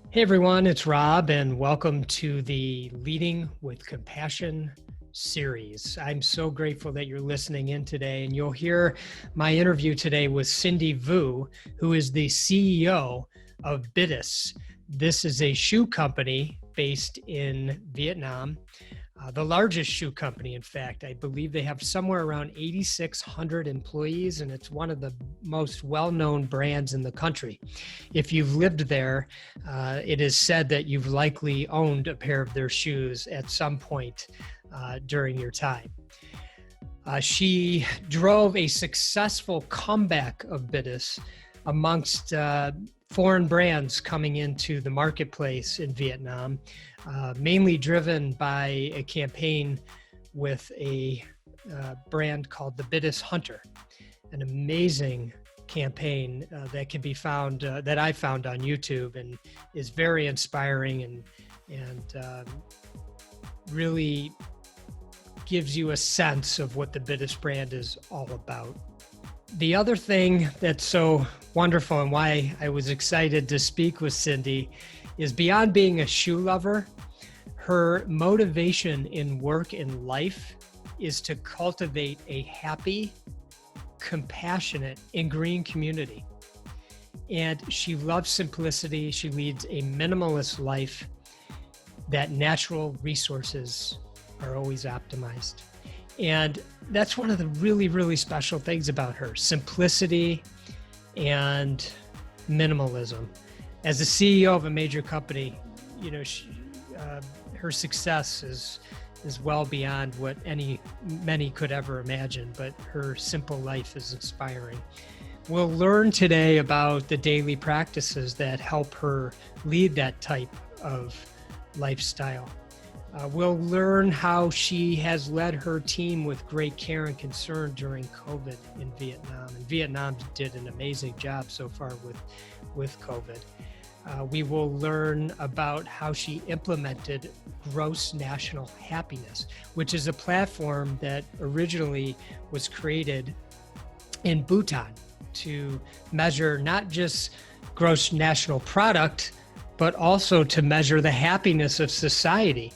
Hey everyone, it's Rob, and welcome to the Leading with Compassion series. I'm so grateful that you're listening in today, and you'll hear my interview today with Cindy Vuu, who is the CEO of Bittis. This is a shoe company based in Vietnam. The largest shoe company, in fact. I believe they have somewhere around 8,600 employees, and it's one of the most well-known brands in the country. If you've lived there, it is said that you've likely owned a pair of their shoes at some point during your time. She drove a successful comeback of Bittis amongst foreign brands coming into the marketplace in Vietnam, mainly driven by a campaign with a brand called the Bittis Hunter, an amazing campaign that can be found, that I found on YouTube, and is very inspiring and really gives you a sense of what the Bittis brand is all about. The other thing that's so wonderful and why I was excited to speak with Cindy is beyond being a shoe lover, her motivation in work and life is to cultivate a happy, compassionate, and green community. And she loves simplicity. She leads a minimalist life that natural resources are always optimized. And that's one of the really, really special things about her: simplicity and minimalism. As the CEO of a major company, you know, her success is well beyond what many could ever imagine, but her simple life is inspiring. We'll learn today about the daily practices that help her lead that type of lifestyle. We'll learn how she has led her team with great care and concern during COVID in Vietnam. And Vietnam did an amazing job so far with COVID. We will learn about how she implemented gross national happiness, which is a platform that originally was created in Bhutan to measure not just gross national product, but also to measure the happiness of society.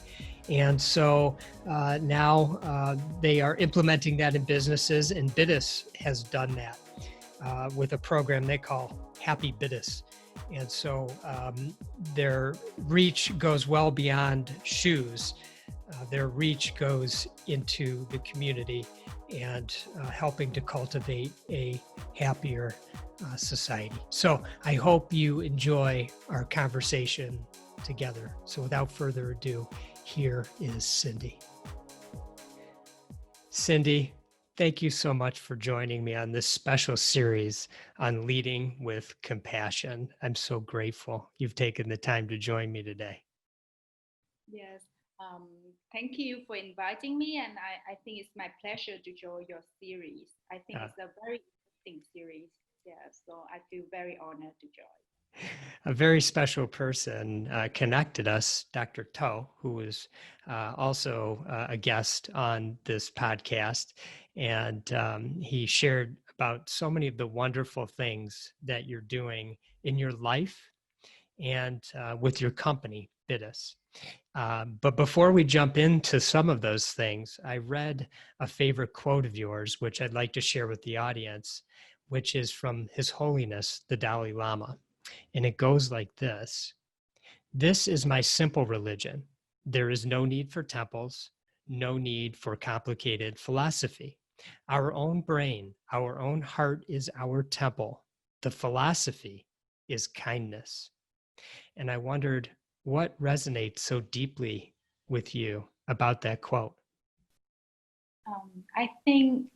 And so now they are implementing that in businesses, and Bittis has done that with a program they call Happy Bittis. And so their reach goes well beyond shoes. Their reach goes into the community and helping to cultivate a happier society. So I hope you enjoy our conversation together. So without further ado, here is Cindy. Cindy, thank you so much for joining me on this special series on leading with compassion. I'm so grateful you've taken the time to join me today. Yes, um, thank you for inviting me, and I think it's my pleasure to join your series. I think Uh, it's a very interesting series. Yeah, so I feel very honored to join. a very special person connected us, Dr. To, who was also a guest on this podcast. And he shared about so many of the wonderful things that you're doing in your life and with your company, Bittis. But before we jump into some of those things, I read a favorite quote of yours, which I'd like to share with the audience, which is from His Holiness, the Dalai Lama. And it goes like this: "This is my simple religion. There is no need for temples, no need for complicated philosophy. Our own brain, our own heart is our temple. The philosophy is kindness." And I wondered what resonates so deeply with you about that quote. I think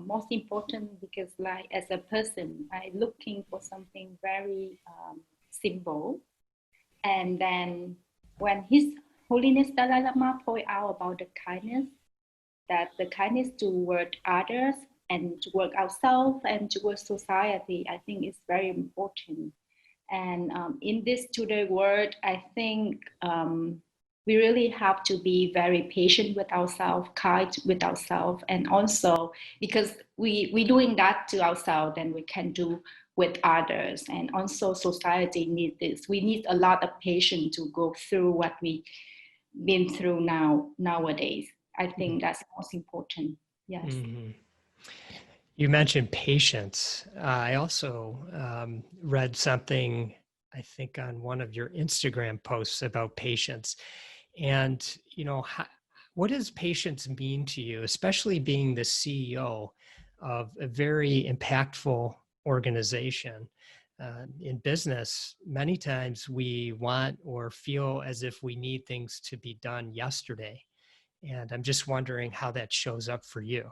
most important because, like, as a person, I looking for something very simple, and then when His Holiness Dalai Lama point out about the kindness, that the kindness toward others and toward ourselves and toward society, I think is very important. And in this today world, I think we really have to be very patient with ourselves, kind with ourselves, and also because we doing that to ourselves, then we can do with others. And also society needs this. We need a lot of patience to go through what we been through nowadays. I think that's most important. Yes. Mm-hmm. You mentioned patience. I also read something, I think, on one of your Instagram posts about patience. And, what does patience mean to you, especially being the CEO of a very impactful organization? In business, many times we want or feel as if we need things to be done yesterday. And I'm just wondering how that shows up for you.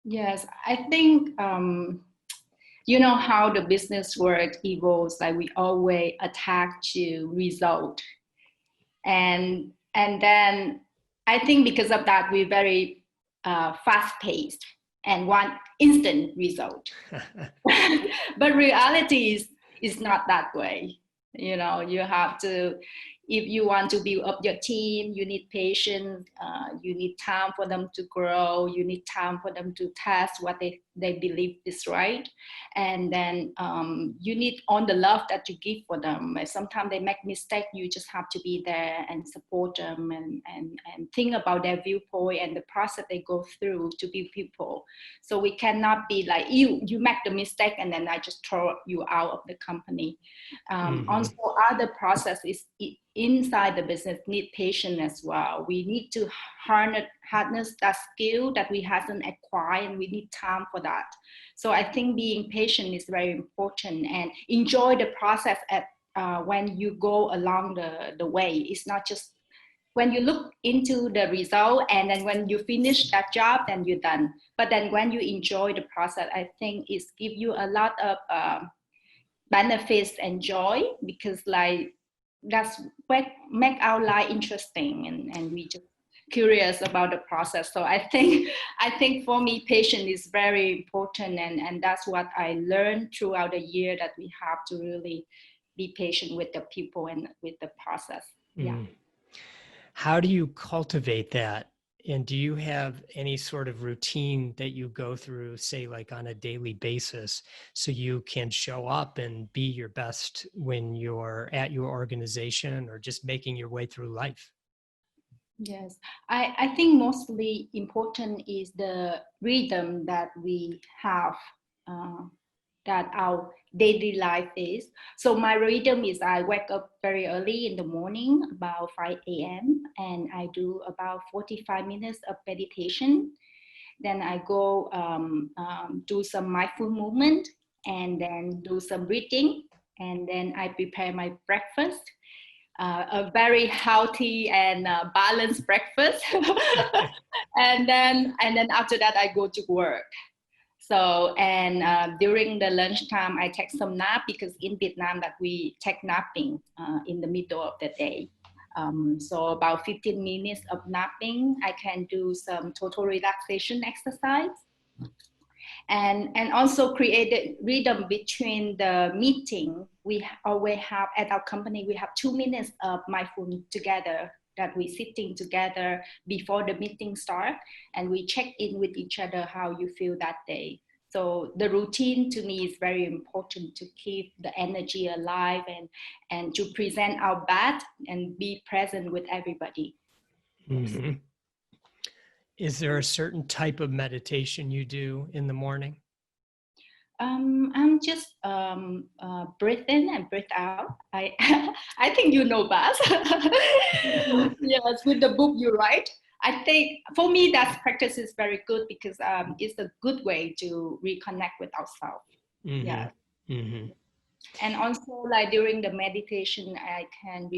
Yes, I think you know how the business world evolves. Like we always attack to result, and then I think because of that we're very fast paced and want instant result. But reality is not that way. You know, you have to, if you want to build up your team, you need patience, you need time for them to grow, you need time for them to test what they believe is right. And then you need all the love that you give for them. Sometimes they make mistakes, you just have to be there and support them and think about their viewpoint and the process they go through to be people. So we cannot be like, you make the mistake and then I just throw you out of the company. Also, other processes inside the business need patience as well. We need to harness that skill that we haven't acquired, and we need time for that. So I think being patient is very important, and enjoy the process when you go along the way. It's not just when you look into the result and then when you finish that job, then you're done. But then when you enjoy the process, I think it's give you a lot of benefits and joy, because like that's what make our life interesting, and we just curious about the process. So I think for me patience is very important, and that's what I learned throughout the year, that we have to really be patient with the people and with the process. Yeah. How do you cultivate that? And do you have any sort of routine that you go through, say, like on a daily basis, so you can show up and be your best when you're at your organization or just making your way through life? Yes, I think mostly important is the rhythm that we have, that our daily life is. So my rhythm is I wake up very early in the morning, about 5 a.m., and I do about 45 minutes of meditation. Then I go do some mindful movement, and then do some breathing, and then I prepare my breakfast, a very healthy and balanced breakfast. And then after that I go to work. So, and during the lunchtime I take some nap, because in Vietnam that we take napping in the middle of the day. So about 15 minutes of napping, I can do some total relaxation exercise. And also create a rhythm between the meeting. We always have at our company, we have 2 minutes of mindfulness together, that we sitting together before the meeting start, and we check in with each other how you feel that day. So the routine to me is very important to keep the energy alive, and to present our best and be present with everybody. Mm-hmm. Is there a certain type of meditation you do in the morning? I'm just breathe in and breathe out. I I think you know best. Yes, with the book you write. I think for me that practice is very good, because it's a good way to reconnect with ourselves. Mm-hmm. Yeah. Mm-hmm. And also like during the meditation, I can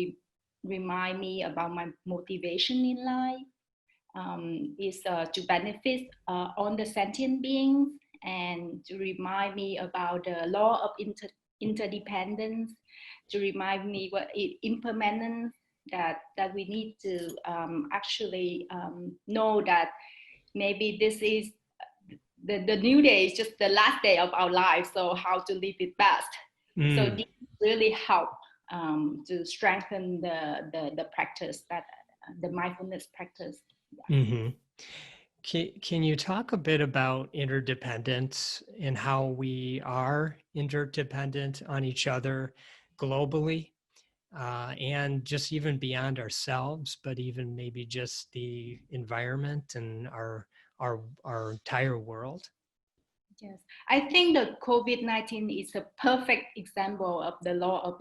remind me about my motivation in life. Is to benefit all the sentient beings, and to remind me about the law of interdependence, to remind me what is impermanence, that we need to actually know that maybe this is the new day is just the last day of our life, so how to live it best. So this really help to strengthen the practice, that the mindfulness practice. Mm-hmm. Can you talk a bit about interdependence and how we are interdependent on each other globally, and just even beyond ourselves, but even maybe just the environment and our entire world? Yes, I think the COVID-19 is a perfect example of the law of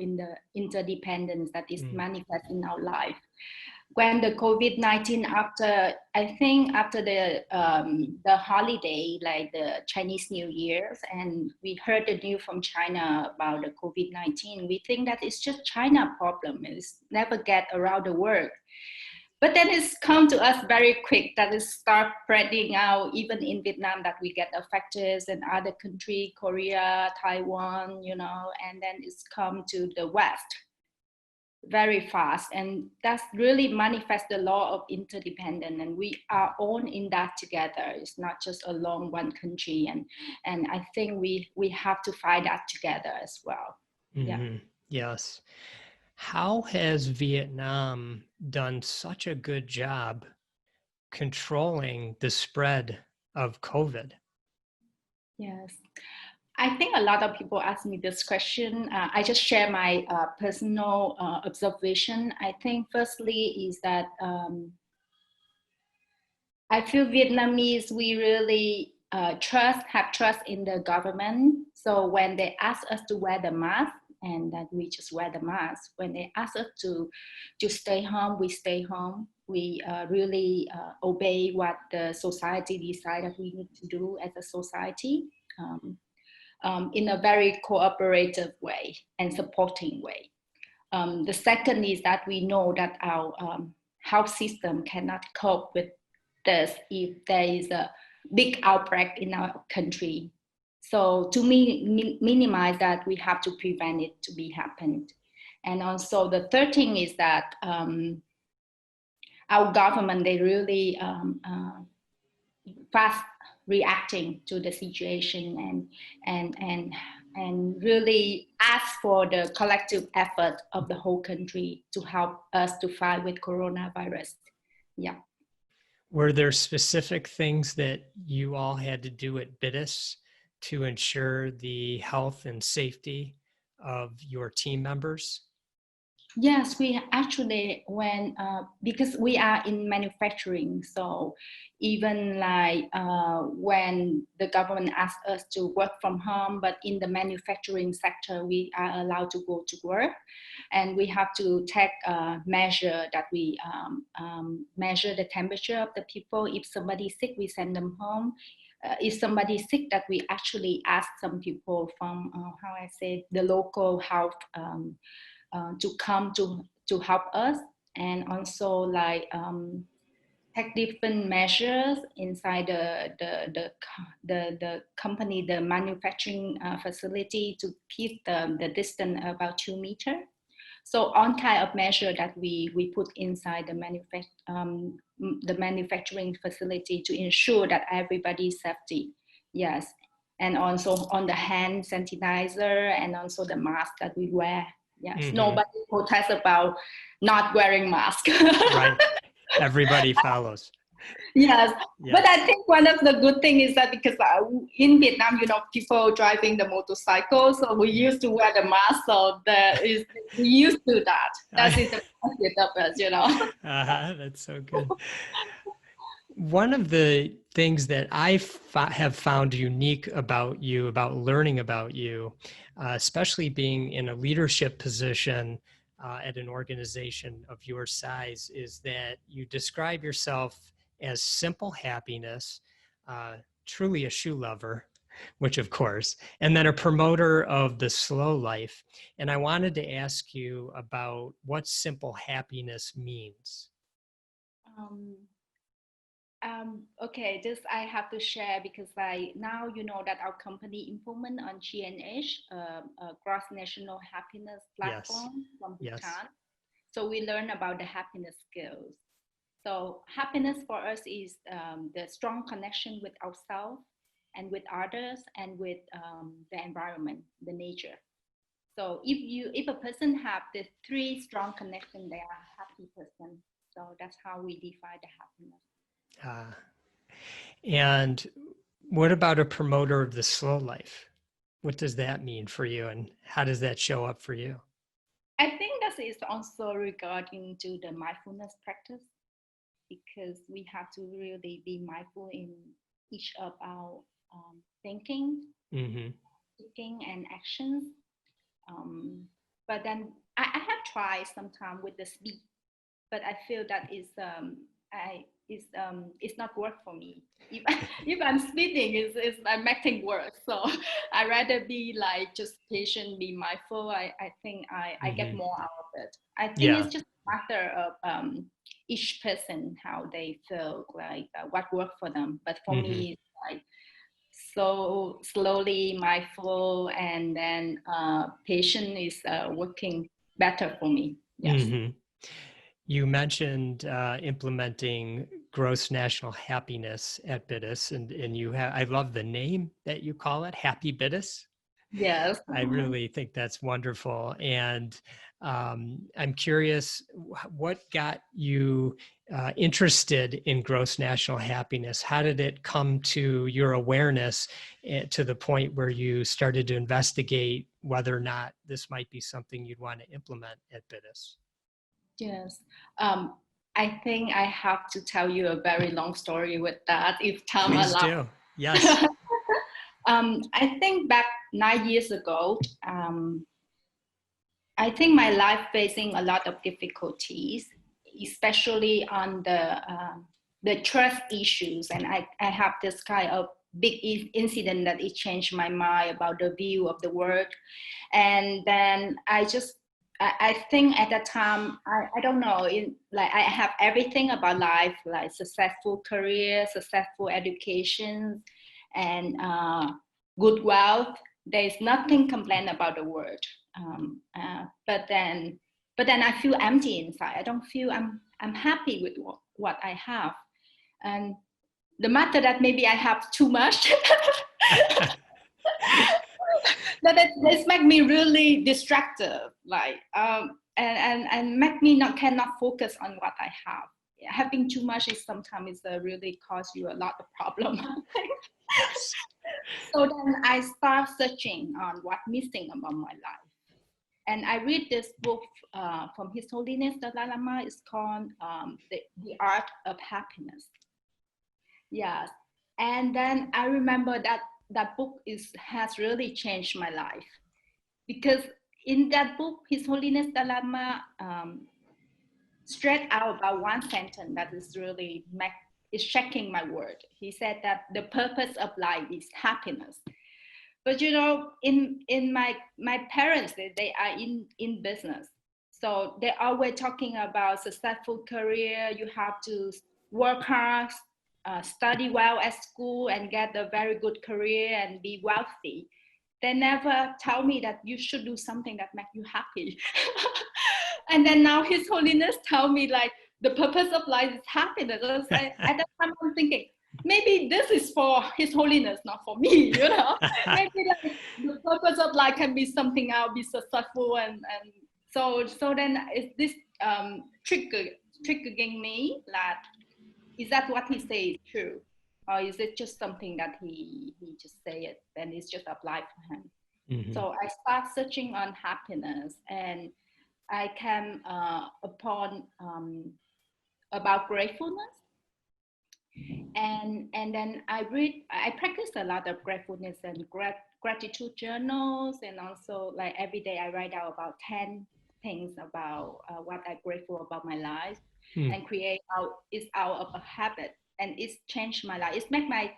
interdependence that is Mm. manifest in our life. When the COVID-19, after I think after the holiday, like the Chinese New Year's, and we heard the news from China about the COVID-19, we think that it's just China problem. It's never get around the world. But then it's come to us very quick that it start spreading out, even in Vietnam, that we get affected, and other country, Korea, Taiwan, and then it's come to the West very fast. And that's really manifest the law of interdependence. And we are all in that together. It's not just alone one country. And I think we have to fight that together as well. Yeah. Mm-hmm. Yes. How has Vietnam done such a good job controlling the spread of COVID? Yes. I think a lot of people ask me this question. I just share my personal observation. I think firstly is that I feel Vietnamese, we really have trust in the government. So when they ask us to wear the mask, and that we just wear the mask. When they ask us to stay home, we stay home. We really obey what the society decided we need to do as a society. In a very cooperative way and supporting way. The second is that we know that our health system cannot cope with this if there is a big outbreak in our country. So to minimize that, we have to prevent it to be happened. And also the third thing is that our government, they really fast reacting to the situation and really ask for the collective effort of the whole country to help us to fight with coronavirus. Yeah. Were there specific things that you all had to do at Bittis to ensure the health and safety of your team members? Yes, we actually because we are in manufacturing, so even like when the government asked us to work from home, but in the manufacturing sector, we are allowed to go to work, and we have to take a measure that we measure the temperature of the people. If somebody's sick, we send them home. If somebody's sick, that we actually ask some people from how I say the local health. To come to help us, and also like take different measures inside the company, the manufacturing facility, to keep the distance about 2 meters. So all kind of measure that we put inside the manufacturing facility to ensure that everybody's safety. Yes, and also on the hand sanitizer and also the mask that we wear. Yes, Mm-hmm. nobody protests about not wearing mask. Right. Everybody follows. Yes. Yes. But I think one of the good thing is that because in Vietnam, people driving the motorcycle, so we used to wear the mask. So we used to that. That is the benefit of us. That's so good. One of the things that I have found unique about you, about learning about you, especially being in a leadership position at an organization of your size, is that you describe yourself as simple happiness, truly a shoe lover, which of course, and then a promoter of the slow life. And I wanted to ask you about what simple happiness means. Okay, this I have to share because now that our company implement on GNH, a gross national happiness platform from Yes. Bhutan. So we learn about the happiness skills. So happiness for us is the strong connection with ourselves and with others and with the environment, the nature. So if a person have the 3 strong connections, they are a happy person. So that's how we define the happiness. And what about a promoter of the slow life? What does that mean for you, and how does that show up for you? I think that is also regarding to the mindfulness practice, because we have to really be mindful in each of our thinking, Mm-hmm. speaking, and actions. But then I have tried sometime with the speed, but I feel that it's not work for me. If if I'm speeding, it's I'm making work. So I rather be like just patient, be mindful. I think I get Mm-hmm. more out of it. I think Yeah. it's just a matter of each person how they feel like what worked for them. But for Mm-hmm. me, it's like so slowly mindful, and then patient is working better for me. Yes. Mm-hmm. You mentioned implementing gross national happiness at Bittis, and you have, I love the name that you call it, Happy Bittis. Yes. I really think that's wonderful. And I'm curious, what got you interested in gross national happiness? How did it come to your awareness to the point where you started to investigate whether or not this might be something you'd want to implement at Bittis? Yes. Um, I think I have to tell you a very long story with that, if time Please allows. do. Yes. I think back 9 years ago, I think my life facing a lot of difficulties, especially on the trust issues, and I have this kind of big incident that it changed my mind about the view of the world. And then I think at that time I don't know, in like I have everything about life, like successful career, successful education, and good wealth. There is nothing complain about the world. But then I feel empty inside. I don't feel I'm happy with what I have. And the matter that maybe I have too much. That this make me really distracted, like and make me not cannot focus on what I have. Having too much is sometimes really cause you a lot of problem. Yes. So then I start searching on what missing about my life, and I read this book from His Holiness Dalai Lama. It's called the Art of Happiness. Yes. And then I remember that that book has really changed my life, because in that book, His Holiness the Lama straight out about one sentence that is really is shaking my world. He said that the purpose of life is happiness. But you know, in my parents, they are in business, so they're always talking about successful career. You have to work hard, study well at school, and get a very good career and be wealthy. They never tell me that you should do something that makes you happy. And then now His Holiness tell me like the purpose of life is happiness. At that time I'm thinking, maybe this is for His Holiness, not for me, you know. Maybe like the purpose of life can be something else, be successful, and so then is this triggering me that is that what he says true, or is it just something that he just say it and it's just applied for him? Mm-hmm. So I start searching on happiness, and I came upon about gratefulness, and then I practice a lot of gratefulness and gratitude journals, and also like every day I write out about 10 things about what I'm grateful about my life, Mm. and create out it's out of a habit, and it's changed my life. It's make my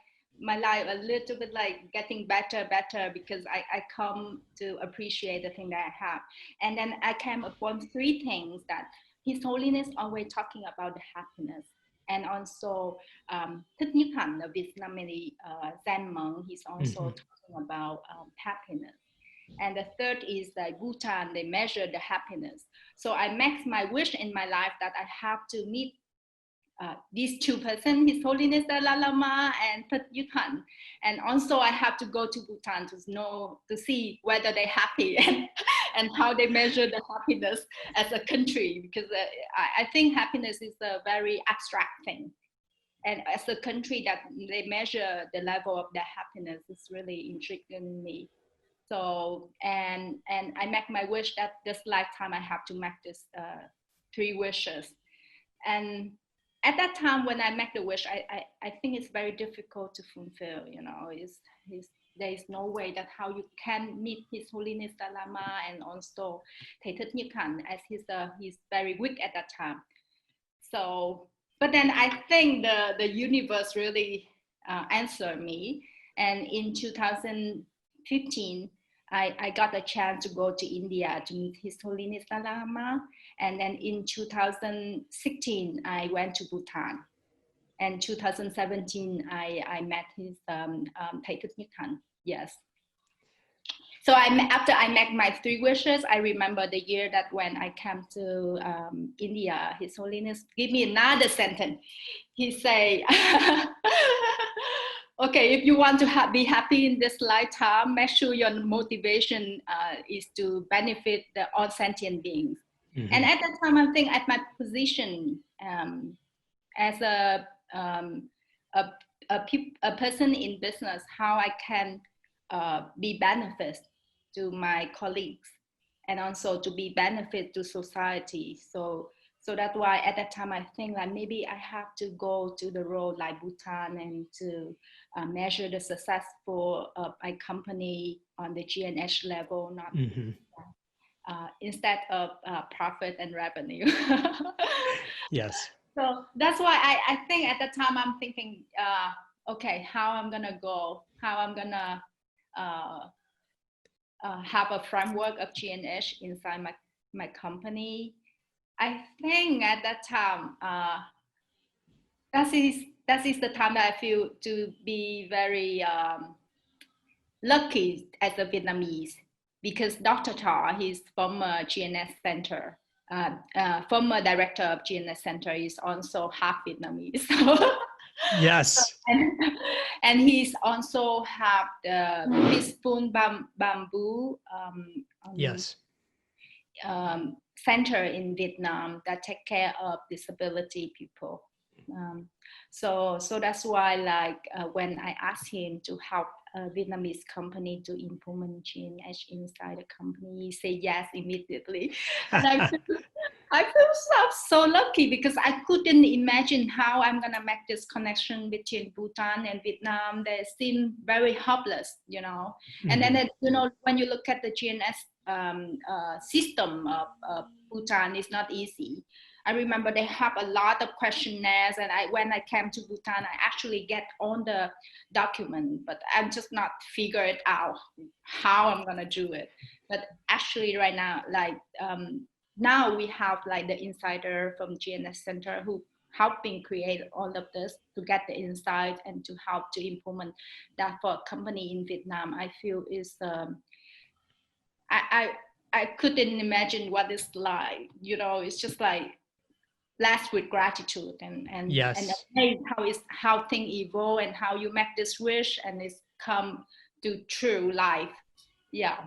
life a little bit like getting better, because I come to appreciate the thing that I have. And then I came upon three things that His Holiness always talking about the happiness. And also Thích Nhất Hạnh, the Vietnamese Zen monk, he's also Mm-hmm. talking about happiness. And the third is that Bhutan, they measure the happiness. So I make my wish in my life that I have to meet these two persons, His Holiness Dalai Lama and Thích Nhất Hạnh. And also I have to go to Bhutan to see whether they're happy and how they measure the happiness as a country, because I think happiness is a very abstract thing. and as a country that they measure the level of their happiness is really intriguing me. So and I make my wish that this lifetime I have to make this 3 wishes. And at that time when I make the wish, I think it's very difficult to fulfill. There is no way that how you can meet His Holiness Dalai Lama and also Thầy Thích Nhất Hạnh, as he's very weak at that time. So, but then I think the universe really answered me. And in 2015, I got a chance to go to India to meet His Holiness Dalai Lama. And then in 2016, I went to Bhutan. And 2017, I met his Thầy Thích Nhất Hạnh. Yes. So after I met my 3 wishes, I remember the year that when I came to India, His Holiness gave me another sentence. He say, okay, if you want to be happy in this lifetime, make sure your motivation is to benefit all sentient beings. Mm-hmm. And at that time, I think at my position as a person in business, how I can be benefit to my colleagues and also to be benefit to society. So that's why at that time I think like maybe I have to go to the road like Bhutan and to measure the successful of my company on the G&H level, not instead of profit and revenue. Yes. So that's why I think at the time I'm thinking, okay, how I'm gonna go, how I'm gonna have a framework of G&H inside my company. I think at that time, that is the time that I feel to be very lucky as a Vietnamese, because Dr. Thor, he's former G&S Center, former director of G&S Center, is also half Vietnamese. Yes. And he's also have the peaceful bamboo yes. Center in Vietnam that take care of disability people. So that's why like when I asked him to help a Vietnamese company to implement G&H inside the company, he said yes immediately. And I feel so lucky because I couldn't imagine how I'm gonna make this connection between Bhutan and Vietnam. They seem very hopeless, Mm-hmm. And then when you look at the G&S system of Bhutan, it's not easy. I remember they have a lot of questionnaires, and when I came to Bhutan, I actually get on the document, but I'm just not figure it out how I'm gonna do it. But actually, right now, like now we have like the insider from G&S Center who helping create all of this to get the insight and to help to implement that for a company in Vietnam. I feel is I couldn't imagine what it's like. It's just like blessed with gratitude and yes. and how things evolve and how you make this wish and it's come to true life. Yeah.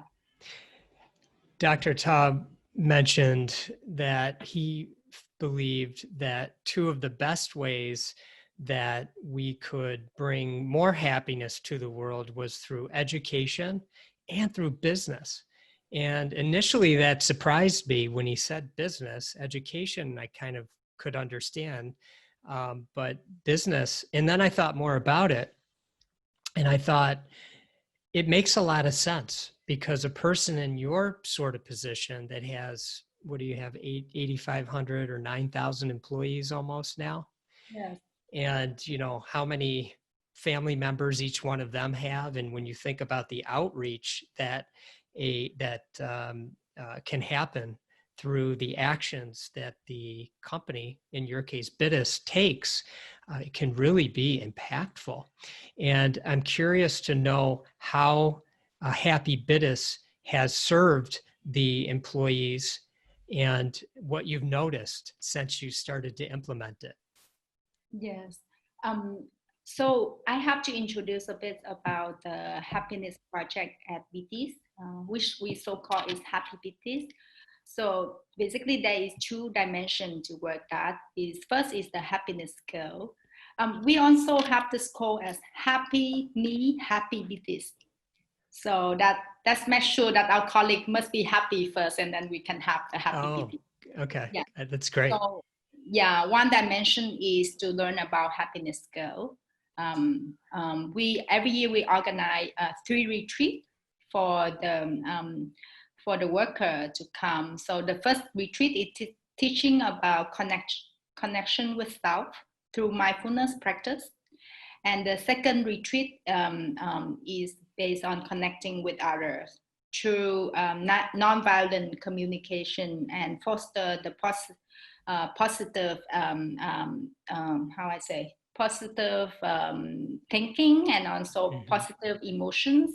Dr. Thor mentioned that he believed that 2 of the best ways that we could bring more happiness to the world was through education and through business. And initially that surprised me when he said business. Education, I kind of could understand, but business. And then I thought more about it, and I thought it makes a lot of sense, because a person in your sort of position that has, what do you have, 8,500 or 9,000 employees almost now? Yes. And how many family members each one of them have, and when you think about the outreach that can happen through the actions that the company, in your case Bittis, takes, it can really be impactful. And I'm curious to know how Happy Bittis has served the employees and what you've noticed since you started to implement it. Yes. So I have to introduce a bit about the happiness project at Bittis, which we so-called is Happy Bittis. So basically there is 2 dimensions to work that. First is the happiness scale. we also have this quote as happy me, happy Bittis. So that's make sure that our colleague must be happy first, and then we can have a happy Bittis. Okay. Yeah. That's great. So yeah, one dimension is to learn about happiness skill. We every year we organize 3 retreats for the worker to come. So the first retreat is teaching about connection with self through mindfulness practice, and the second retreat is based on connecting with others through nonviolent communication and foster the positive positive thinking and also positive emotions.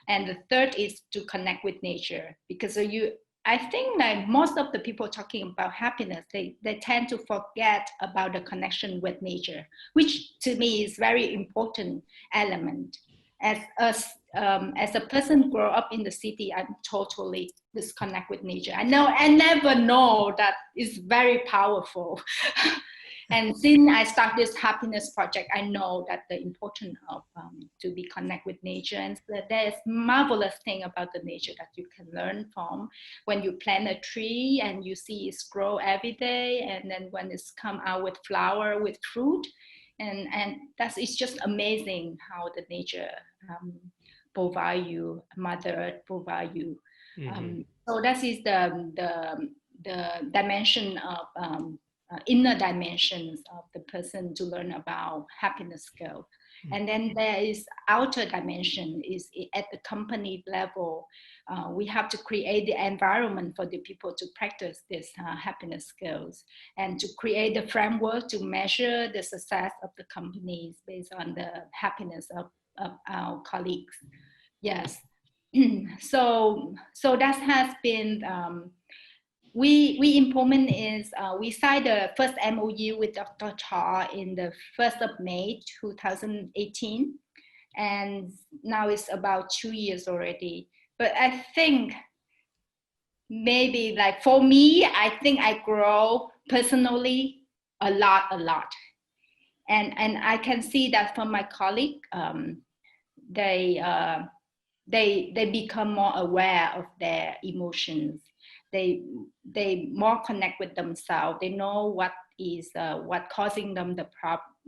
And the third is to connect with nature, because I think that most of the people talking about happiness, they tend to forget about the connection with nature, which to me is very important element. As a person grow up in the city, I'm totally disconnect with nature. I never know that it's very powerful. And since I start this happiness project, I know that the importance of to be connect with nature, and there's marvelous thing about the nature that you can learn from. When you plant a tree and you see it grow every day, and then when it's come out with flower, with fruit, and it's just amazing how the nature provide you, Mother Earth provide you. So that is the dimension of inner dimensions of the person to learn about happiness skill. And then there is outer dimension is at the company level. We have to create the environment for the people to practice this happiness skills, and to create the framework to measure the success of the companies based on the happiness of our colleagues. Yes. So that has been we implement is we signed the first MOU with Dr. Cha in the 1st of May 2018, and now it's about 2 years already. But I think maybe like for me, I think I grow personally a lot, and I can see that from my colleague. They become more aware of their emotions. They more connect with themselves. They know what is what causing them the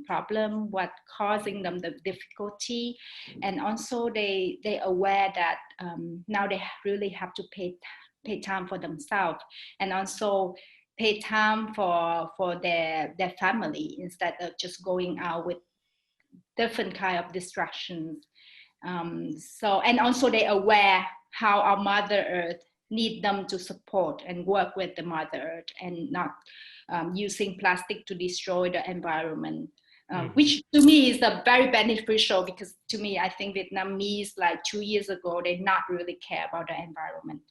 problem, what causing them the difficulty, and also they aware that now they really have to pay time for themselves, and also pay time for their family, instead of just going out with different kind of distractions. So, and also they aware how our Mother Earth need them to support and work with the Mother Earth, and not using plastic to destroy the environment, which to me is a very beneficial, because to me, I think Vietnamese like 2 years ago, they not really care about the environment.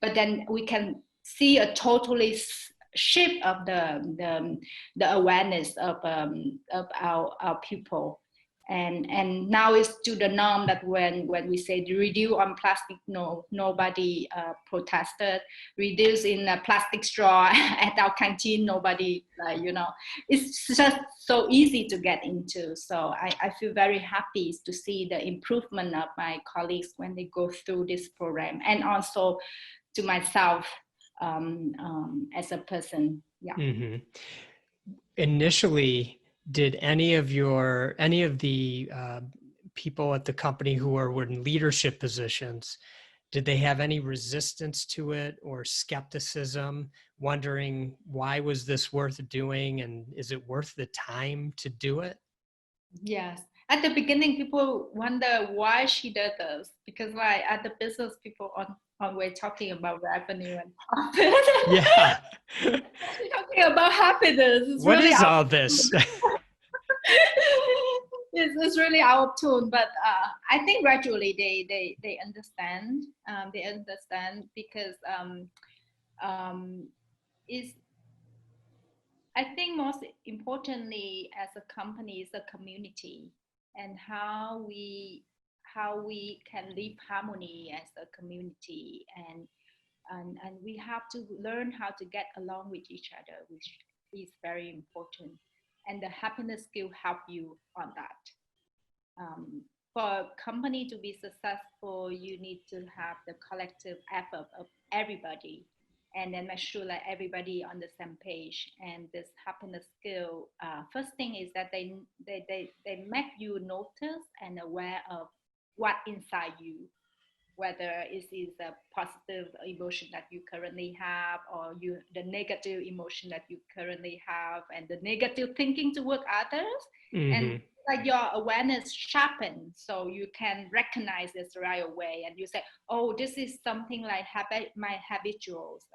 But then we can see a totally shift of the awareness of our people. And now it's to the norm that when we say reduce on plastic, nobody protested. Reduce in a plastic straw at our canteen, nobody, it's just so easy to get into. So I feel very happy to see the improvement of my colleagues when they go through this program, and also to myself as a person. Yeah. Initially, did any of the people at the company who were in leadership positions, did they have any resistance to it or skepticism, wondering why was this worth doing, and is it worth the time to do it? Yes. At the beginning, people wonder why she did this, because like at the business, people always talking about revenue and profit. Yeah. She's talking about happiness. It's what really is all this? It's really out of tune, but I think gradually they understand. They understand because is I think most importantly as a company is a community, and how we can live harmony as a community, and we have to learn how to get along with each other, which is very important. and the happiness skill help you on that. For a company to be successful, you need to have the collective effort of everybody, and then make sure that everybody on the same page. And this happiness skill, first thing is that they make you notice and aware of what inside you, whether it is a positive emotion that you currently have, or the negative emotion that you currently have, and the negative thinking toward others. And like your awareness sharpens, so you can recognize this right away, and you say, oh, this is something like my habituals.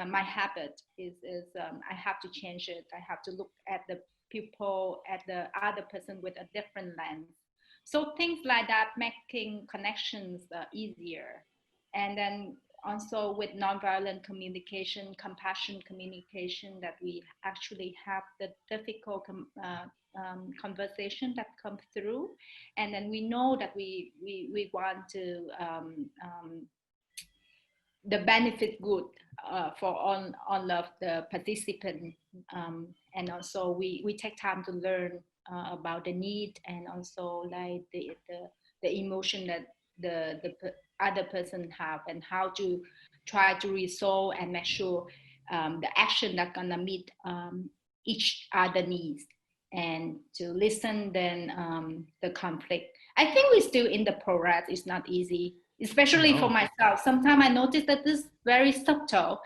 My habit is I have to change it. I have to look at the people, at the other person with a different lens. So things like that, making connections easier. And then also with nonviolent communication, compassion communication, that we actually have the difficult conversation that comes through. And then we know that we want to the benefit good for all of the participants, and also we take time to learn about the need, and also like the emotion that the other person have, and how to try to resolve and make sure the action that gonna meet each other needs, and to listen then the conflict. I think we're still in the progress. It's not easy, especially for myself. Sometimes I notice that this very subtle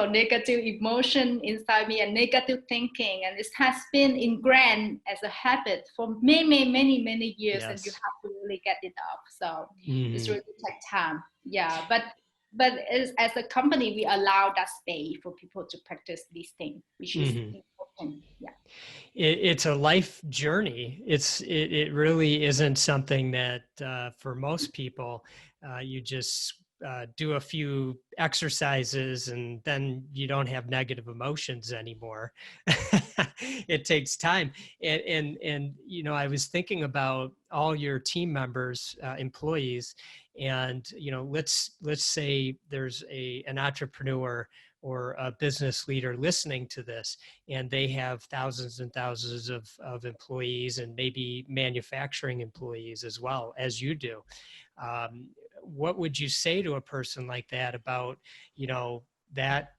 negative emotion inside me, and negative thinking, and it has been ingrained as a habit for many years. Yes. And you have to really get it off. So it's really take time. Yeah, but as a company, we allow that space for people to practice these things, which is important. Yeah. It's a life journey. It really isn't something that for most people you just do a few exercises and then you don't have negative emotions anymore. It takes time. And you know, I was thinking about all your team members, employees, and you know, let's say there's an entrepreneur or a business leader listening to this, and they have thousands and thousands of employees, and maybe manufacturing employees as well, as you do. What would you say to a person like that about, you know, that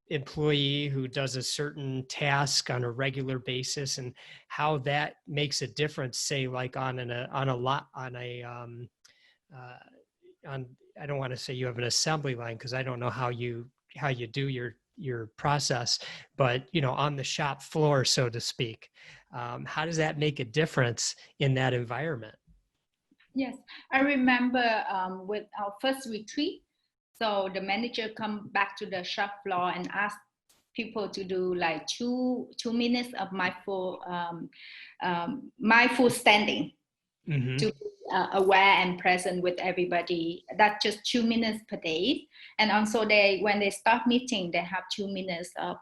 employee who does a certain task on a regular basis, and how that makes a difference, say like on I don't want to say you have an assembly line, because I don't know how you do your process, but you know, on the shop floor, so to speak, how does that make a difference in that environment? Yes, I remember with our first retreat, so the manager come back to the shop floor and ask people to do like two minutes of mindful standing, to be aware and present with everybody. That's just 2 minutes per day. And also when they start meeting, they have 2 minutes of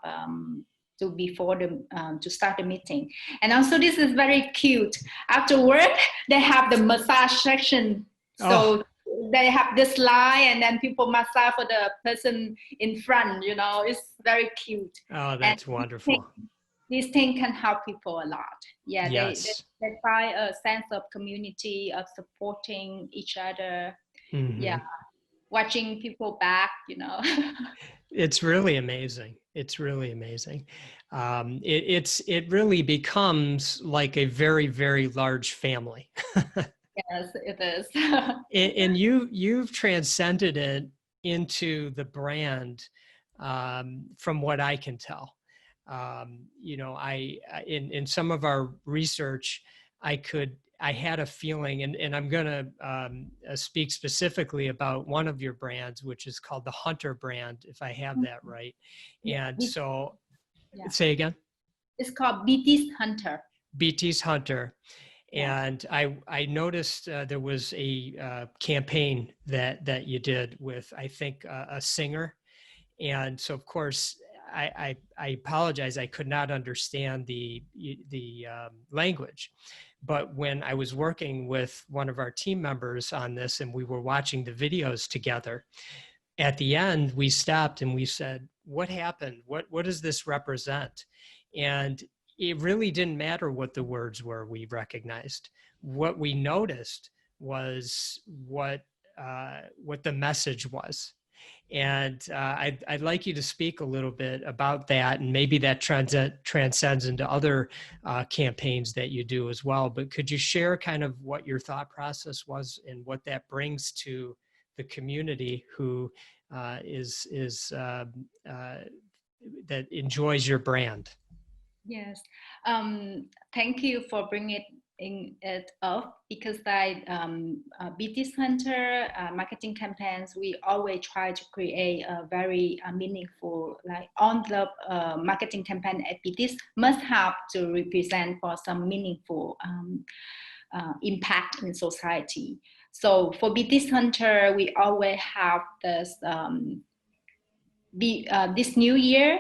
to start the meeting. And also this is very cute. After work, they have the massage section. So they have this line, and then people massage for the person in front, you know. It's very cute. Oh, that's wonderful. These things can help people a lot. Yeah, yes. they find a sense of community, of supporting each other. Yeah, watching people back, you know. It's really amazing. It's really amazing. It really becomes like a very, very large family. Yes, it is. And you've transcended it into the brand, from what I can tell. You know, in some of our research, I had a feeling, and I'm going to speak specifically about one of your brands, which is called the Hunter brand, if I have that right. And so, say again. It's called Bittis Hunter. Bittis Hunter. And I noticed there was a campaign that you did with, I think, a singer. And so, of course, I apologize, I could not understand the language. But when I was working with one of our team members on this, and we were watching the videos together, at the end, we stopped and we said, what happened? What does this represent? And it really didn't matter what the words were. We recognized what we noticed was what the message was. And I'd like you to speak a little bit about that, and maybe that transcends into other campaigns that you do as well. But could you share kind of what your thought process was and what that brings to the community who that enjoys your brand? Yes. Thank you for bringing it up, because Bittis Hunter marketing campaigns, we always try to create a very meaningful, like on the marketing campaign at Bittis must have to represent for some meaningful impact in society. So for Bittis Hunter, we always have this this new year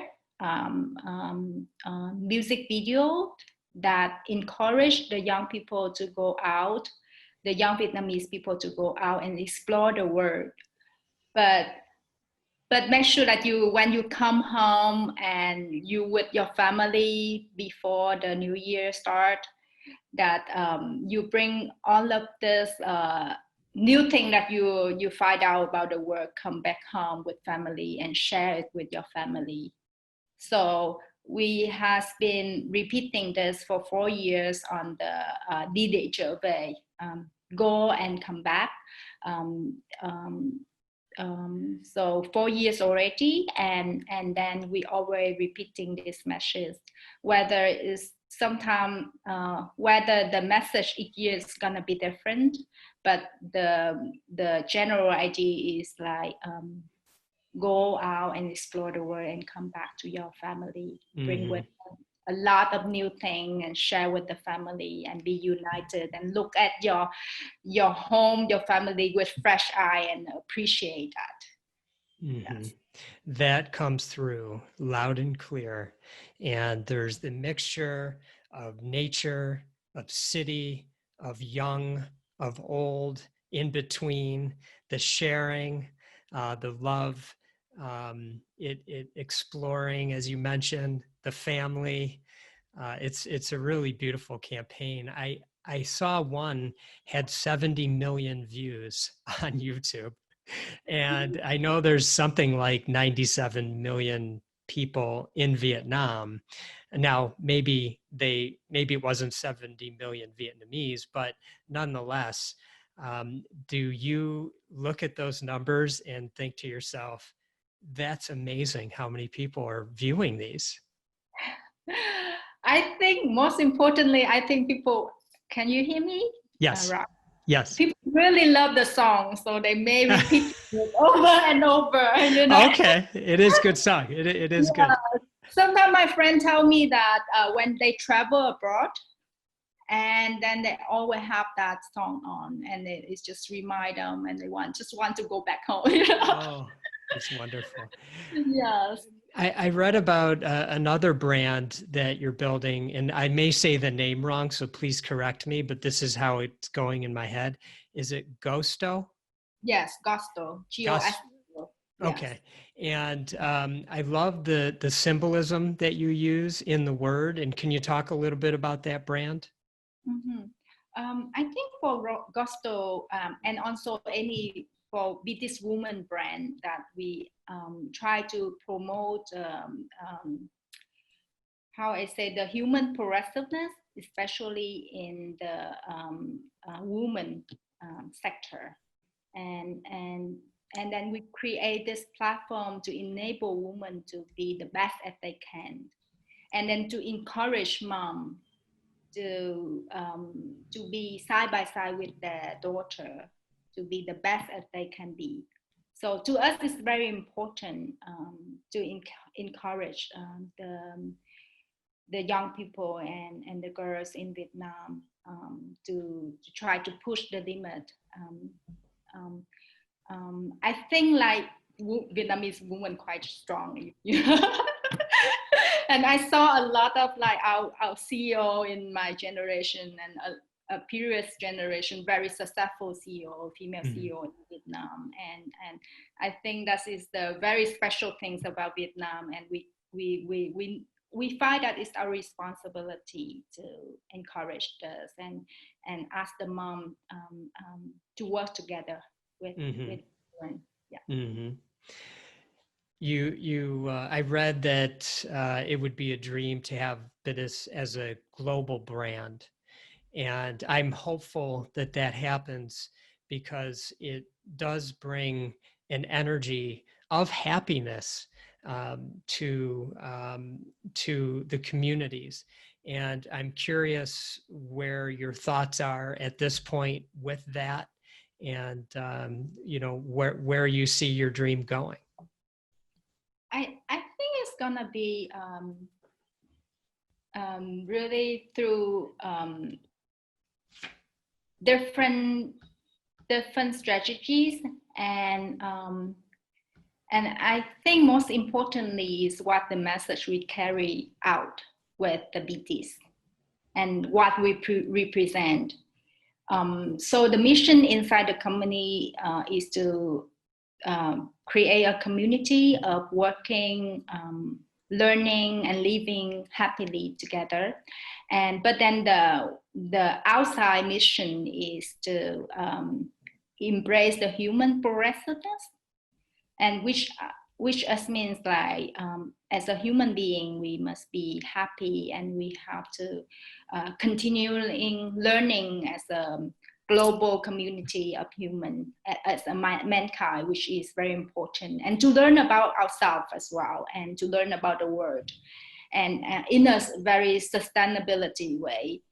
music video that encourage the young people to go out, the young Vietnamese people to go out and explore the world. But make sure that when you come home and you with your family before the new year start, that you bring all of this new thing that you find out about the world, come back home with family and share it with your family. So we has been repeating this for 4 years on the Đi để trở về, go and come back. So 4 years already, and then we always repeating this message, whether it's sometimes whether the message each year is gonna be different, but the general idea is like go out and explore the world and come back to your family, bring with a lot of new things and share with the family and be united and look at your home, your family with fresh eye and appreciate that. Yes. That comes through loud and clear. And there's the mixture of nature, of city, of young, of old, in between, the sharing, the love, it exploring, as you mentioned, the family. It's a really beautiful campaign. I saw one had 70 million views on YouTube. And I know there's something like 97 million people in Vietnam. Now, maybe it wasn't 70 million Vietnamese, but nonetheless, do you look at those numbers and think to yourself, that's amazing how many people are viewing these? I think most importantly, people, can you hear me? Yes. Right. Yes. People really love the song, so they may repeat it over and over. Okay, it is good song. It is good. Sometimes my friends tell me that when they travel abroad, and then they always have that song on, and it's just remind them, and they want to go back home. Oh, that's wonderful. Yes. I read about another brand that you're building, and I may say the name wrong, so please correct me, but this is how it's going in my head. Is it Gosto? Yes, Gosto. G-O-S-T-O. Okay. And I love the symbolism that you use in the word. And can you talk a little bit about that brand? I think for Gosto and also for Bittis woman brand that we try to promote how I say the human progressiveness, especially in the woman sector, and then we create this platform to enable women to be the best as they can, and then to encourage mom to be side by side with their daughter, to be the best as they can be. So to us, it's very important to encourage the young people and the girls in Vietnam to try to push the limit. I think like Vietnamese women quite strong. And I saw a lot of like our CEO in my generation and a previous generation, very successful CEO, female Mm-hmm. CEO in Vietnam. And I think that is the very special things about Vietnam. And we find that it's our responsibility to encourage this and ask the mom to work together with children. Yeah. Mm-hmm. I read that it would be a dream to have Bittis as a global brand. And I'm hopeful that that happens because it does bring an energy of happiness to the communities. And I'm curious where your thoughts are at this point with that, and where you see your dream going. I think it's gonna be really through different strategies, and I think most importantly is what the message we carry out with the Bittis and what we represent. So the mission inside the company is to create a community of working, learning, and living happily together. But then the outside mission is to embrace the human progressiveness, and which means like as a human being we must be happy, and we have to continue in learning as a global community of human, as a mankind, which is very important, and to learn about ourselves as well, and to learn about the world, and in a very sustainability way.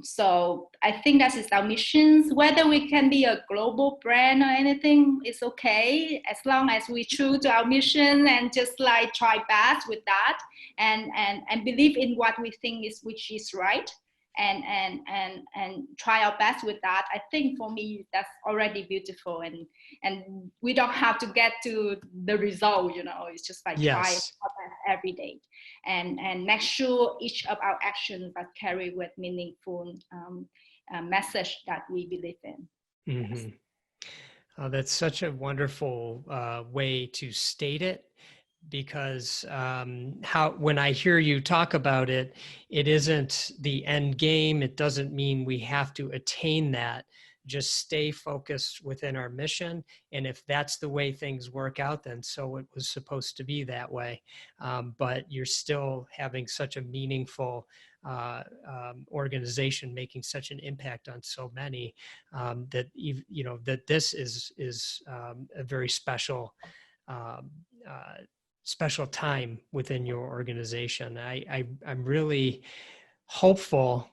So I think that is our missions. Whether we can be a global brand or anything, it's okay, as long as we true to our mission and just like try best with that, and believe in what we think is which is right, and try our best with that. I think for me that's already beautiful, and we don't have to get to the result, it's just like try our best every day, and make sure each of our actions that carry with meaningful message that we believe in. Mm-hmm. Yes. That's such a wonderful way to state it, because when I hear you talk about it, it isn't the end game. It doesn't mean we have to attain that. Just stay focused within our mission. And if that's the way things work out, then so it was supposed to be that way. But you're still having such a meaningful organization, making such an impact on so many, that that this is a very special special time within your organization. I'm really hopeful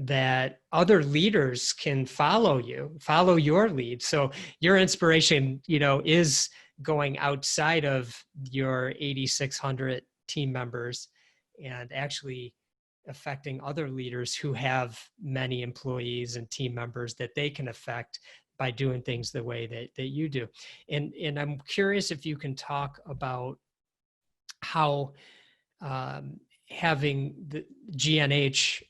that other leaders can follow your lead. So your inspiration, is going outside of your 8,600 team members and actually affecting other leaders who have many employees and team members that they can affect by doing things the way that you do. And I'm curious if you can talk about how having the GNH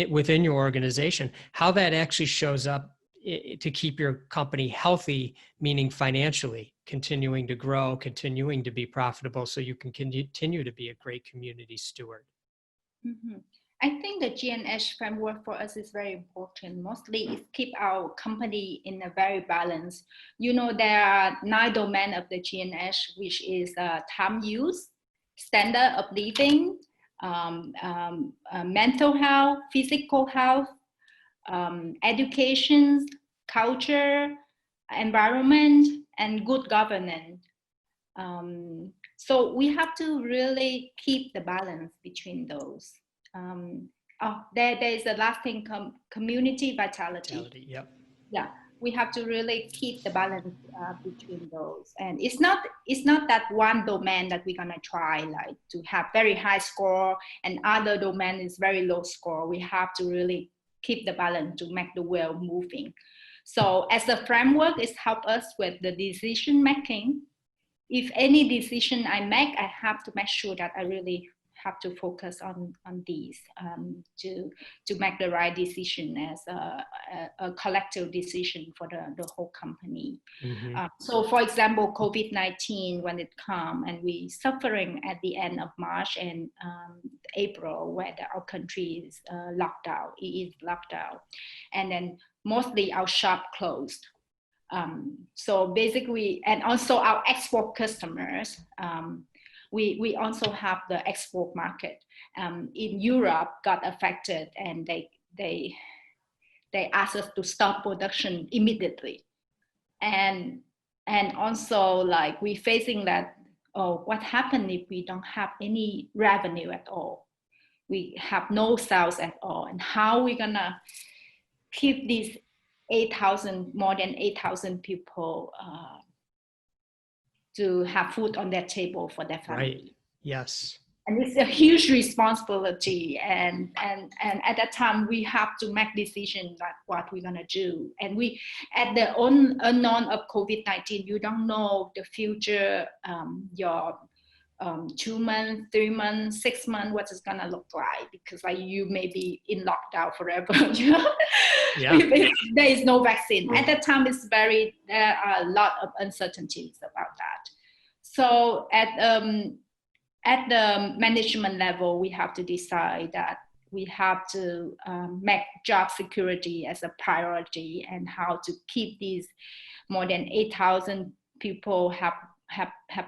within your organization, how that actually shows up to keep your company healthy, meaning financially, continuing to grow, continuing to be profitable, so you can continue to be a great community steward. Mm-hmm. I think the GNH framework for us is very important. Mostly it keep our company in a very balance. There are 9 domains of the GNH, which is time use, standard of living, mental health, physical health, education, culture, environment, and good governance. So we have to really keep the balance between those. There is a last thing, community vitality. Yep. Yeah, we have to really keep the balance between those. And it's not that one domain that we're gonna try like to have very high score and other domain is very low score. We have to really keep the balance to make the wheel moving. So as a framework, it's help us with the decision making. If any decision I make, I have to make sure that I really have to focus on these to make the right decision as a collective decision for the whole company. So for example, COVID-19, when it come and we suffering at the end of March and April, where our country is locked out, it is locked out, and then mostly our shop closed. So basically, and also our export customers, we also have the export market in Europe got affected, and they asked us to stop production immediately, and also like we facing that, oh, what happened if we don't have any revenue at all? We have no sales at all, and how we gonna keep these more than 8,000 people to have food on their table for their family. Right. Yes. And it's a huge responsibility. And at that time, we have to make decisions like what we're going to do. And we, at the unknown of COVID-19, you don't know the future, your 2 months, 3 months, 6 months, what it's gonna look like, because like you may be in lockdown forever. You know? Yeah. There is no vaccine at that time. There are a lot of uncertainties about that. So at the management level, we have to decide that we have to make job security as a priority, and how to keep these more than 8,000 people have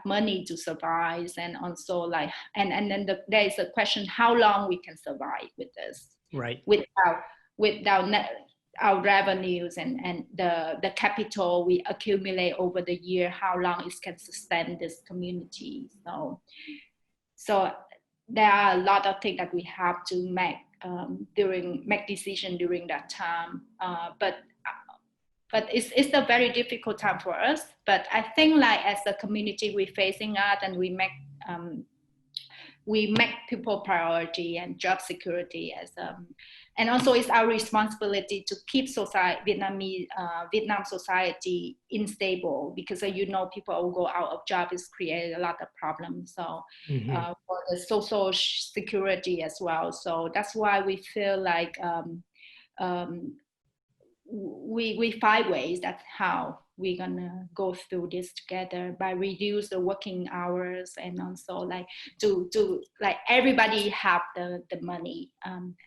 money to survive, and also like and then there is a question how long we can survive with this, right, without our revenues and the capital we accumulate over the year, how long it can sustain this community. So there are a lot of things that we have to make decision during that time, but it's a very difficult time for us. But I think like as a community, we're facing that, and we make people priority and job security as and also it's our responsibility to keep Vietnam society unstable, because people will go out of job, is create a lot of problems. So for the social security as well. So that's why we feel like we find ways that's how we're gonna go through this together, by reduce the working hours, and also like to like everybody have the money,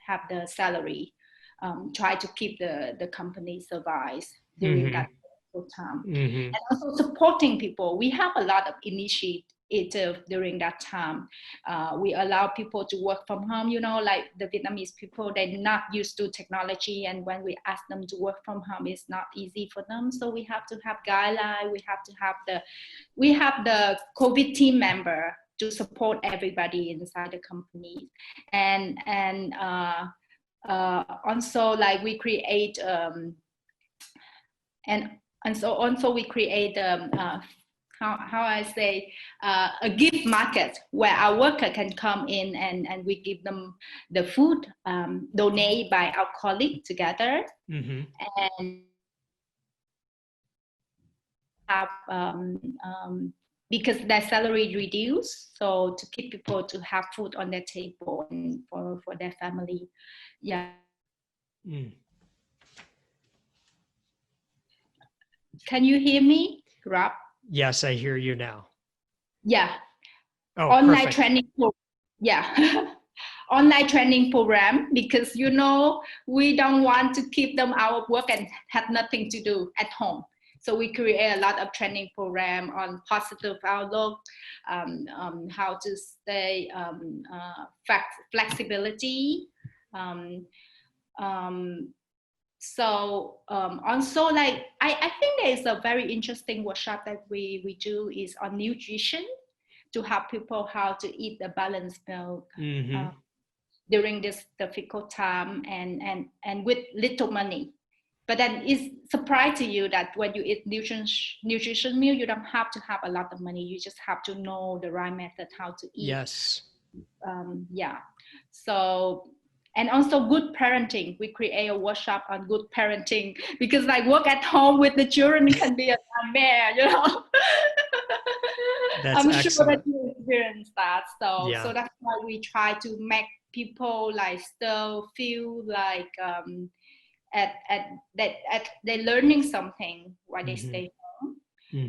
have the salary, try to keep the company survives during that time, and also supporting people. We have a lot of initiatives during that time. We allow people to work from home. Like the Vietnamese people, they're not used to technology, and when we ask them to work from home, it's not easy for them. So we have to have guidelines. We have the COVID team member to support everybody inside the company, and also like we create we create how I say, a gift market where our worker can come in, and we give them the food donated by our colleagues together, and have because their salary reduced, so to keep people to have food on their table and for their family. Yeah. Can you hear me, Rob? Yes, I hear you now. Yeah. Oh, online perfect. training. Yeah. Online training program, because we don't want to keep them out of work and have nothing to do at home. So we create a lot of training program on positive outlook, how to stay flexibility. Also, like I think there is a very interesting workshop that we do is on nutrition, to help people how to eat a balanced meal during this difficult time, and with little money. But then it's surprise to you that when you eat nutrition meal, you don't have to have a lot of money. You just have to know the right method how to eat. Yes. So, and also good parenting. We create a workshop on good parenting, because like work at home with the children can be a nightmare, That's I'm excellent. sure that you experience that. So Yeah. that's why we try to make people like still feel like at they're learning something while they Mm-hmm. stay home.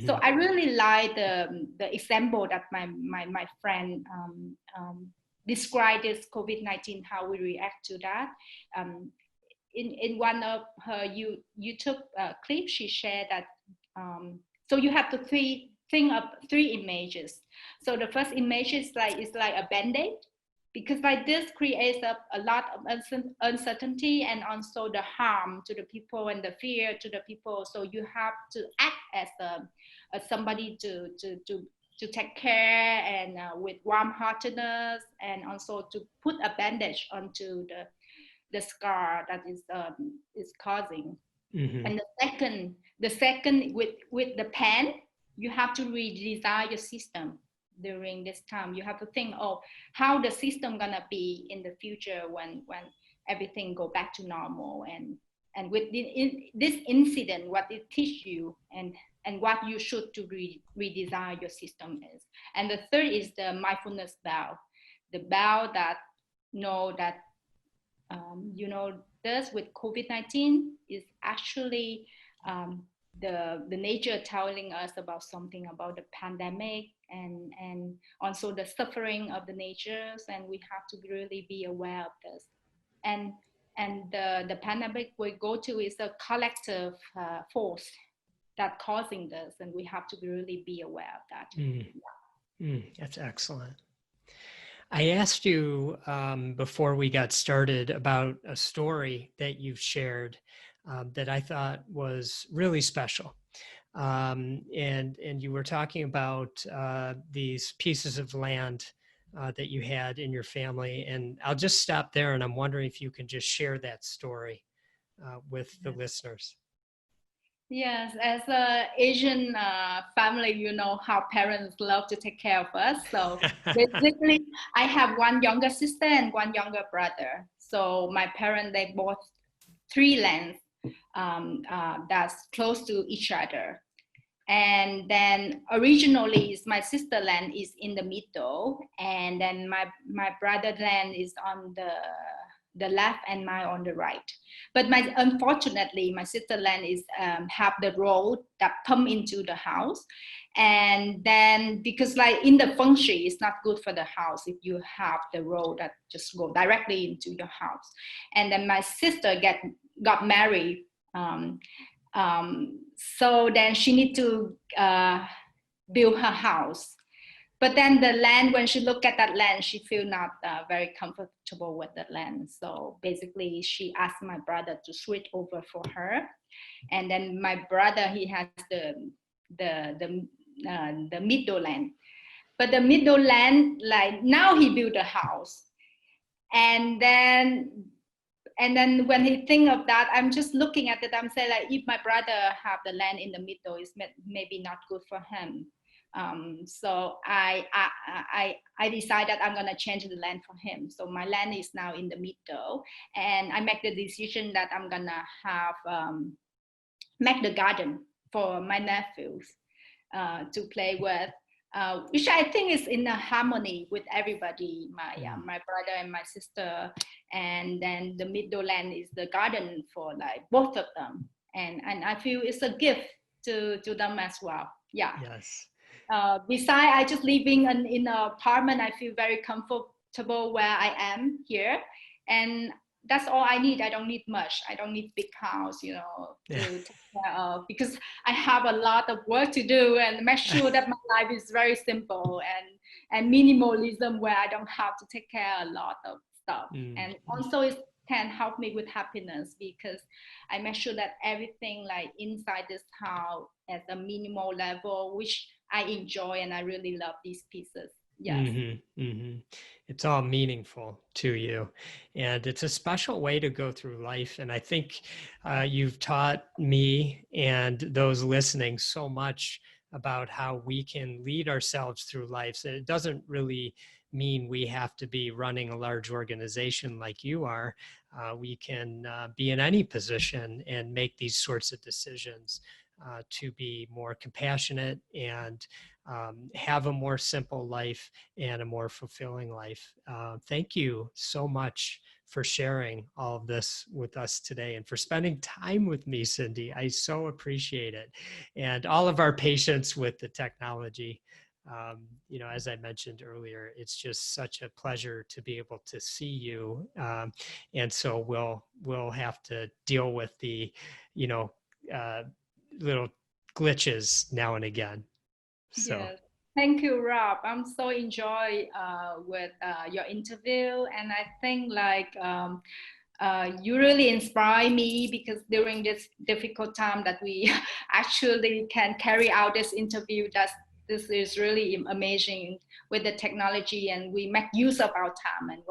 So Mm-hmm. I really like the example that my friend described this COVID-19, how we react to that. Um, in one of her YouTube clips, she shared that so you have to think of three images. So the first image is like a band-aid, because like this creates a lot of uncertainty and also the harm to the people and the fear to the people. So you have to act as somebody to take care and with warm-heartedness, and also to put a bandage onto the scar that is causing. Mm-hmm. And the second with the pen, you have to redesign your system during this time. You have to think, oh, how the system gonna be in the future when everything go back to normal, and with this incident, what it teach you, and what you should to redesign your system is. And the third is the mindfulness bow, the bow that know that this with COVID-19 is actually the nature telling us about something about the pandemic, and also the suffering of the natures, and we have to really be aware of this. And the pandemic we go to is a collective force that causing this, and we have to really be aware of that. That's excellent. I asked you before we got started about a story that you've shared that I thought was really special. And you were talking about these pieces of land that you had in your family. And I'll just stop there, and I'm wondering if you can just share that story with the listeners. Yes, as a Asian family, you know how parents love to take care of us. So basically, I have one younger sister and one younger brother. So my parents, they bought three lands that's close to each other. And then originally, my sister land is in the middle, and then my brother land is on the left and mine on the right. But unfortunately, my sister land is have the road that come into the house, and then because like in the feng shui, it's not good for the house if you have the road that just go directly into your house. And then my sister got married. So then she need to build her house. But then the land, when she looked at that land, she feel not very comfortable with the land. So basically, she asked my brother to switch over for her. And then my brother, he has the middle land. But the middle land, like now he built a house. And then when he think of that, I'm just looking at it. I'm saying like, if my brother have the land in the middle, it's maybe not good for him. So I decided I'm gonna change the land for him. So my land is now in the middle, and I make the decision that I'm gonna have make the garden for my nephews to play with. Which I think is in a harmony with everybody, my brother and my sister, and then the middle land is the garden for like both of them, and I feel it's a gift to them as well. Yeah. Yes. Besides, I just living in an apartment, I feel very comfortable where I am here, and that's all I need. I don't need much. I don't need big house, to take care of, because I have a lot of work to do and make sure that my life is very simple and minimalism, where I don't have to take care of a lot of stuff. And also it can help me with happiness, because I make sure that everything like inside this house at a minimal level, which I enjoy and I really love these pieces. Yes. Mm-hmm, mm-hmm. It's all meaningful to you, and it's a special way to go through life. And I think you've taught me and those listening so much about how we can lead ourselves through life. So it doesn't really mean we have to be running a large organization like you are. We can be in any position and make these sorts of decisions to be more compassionate and have a more simple life and a more fulfilling life. Thank you so much for sharing all of this with us today and for spending time with me, Cindy. I so appreciate it. And all of our patience with the technology. As I mentioned earlier, it's just such a pleasure to be able to see you. And so we'll have to deal with the, uh, little glitches now and again. So. Yes. Thank you, Rob. I'm so enjoy with your interview, and I think you really inspire me because during this difficult time that we actually can carry out this interview, this is really amazing with the technology, and we make use of our time and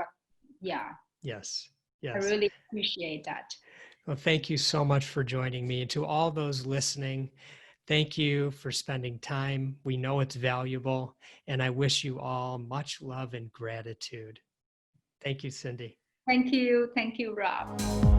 yeah. Yes. I really appreciate that. Well, thank you so much for joining me. And to all those listening, thank you for spending time. We know it's valuable, and I wish you all much love and gratitude. Thank you, Cindy. Thank you, Rob.